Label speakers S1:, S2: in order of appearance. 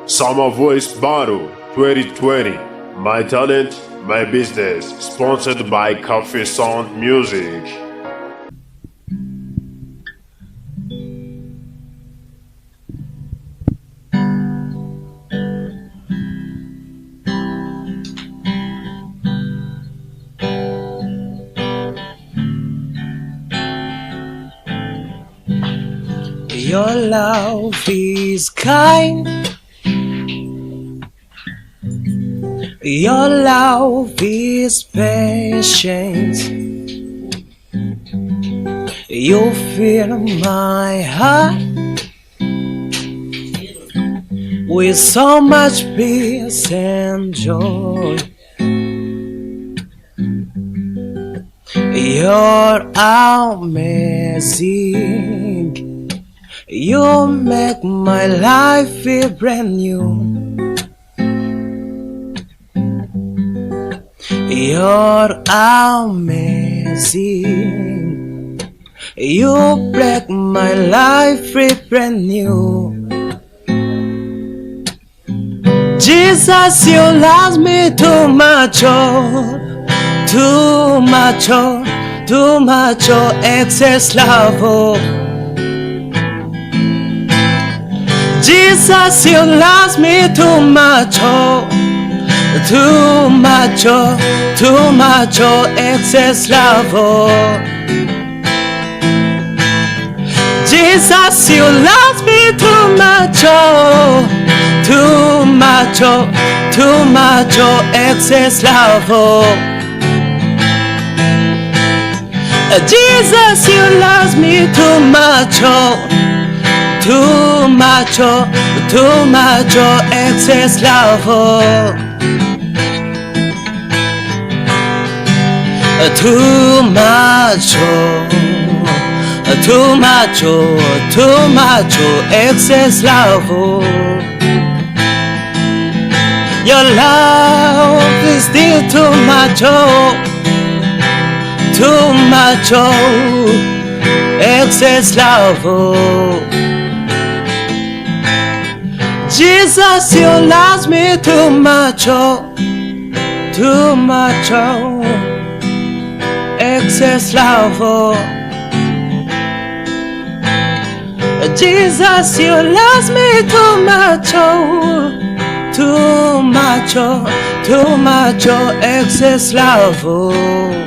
S1: Summer Voice Battle 2020. My talent, my business. Sponsored by Cafe Sound Music.
S2: Your love is kind. Your love is patient. You fill my heart with so much peace and joy. You're amazing. You make my life feel brand new. You're amazing. You make my life feel brand new. Jesus, you love me too much, oh, too much, oh, too much, oh, excess love, oh. Jesus, you love me too much, oh, too much, oh, too much, oh, excess love, oh. Jesus, you love me too much, oh, too much, oh, too much, oh, excess love, oh. Jesus, you love me too much, oh, too much, oh, too much, oh, excess love, oh. Too much, oh, too much, oh, too much, oh, excess love, oh. Your love is still too much, oh, too much, oh, excess love, oh. Jesus, you love me too much, oh, too much, oh, excess love, oh. Jesus, you love me too much, oh, too much, oh, too much, oh, excess love, oh.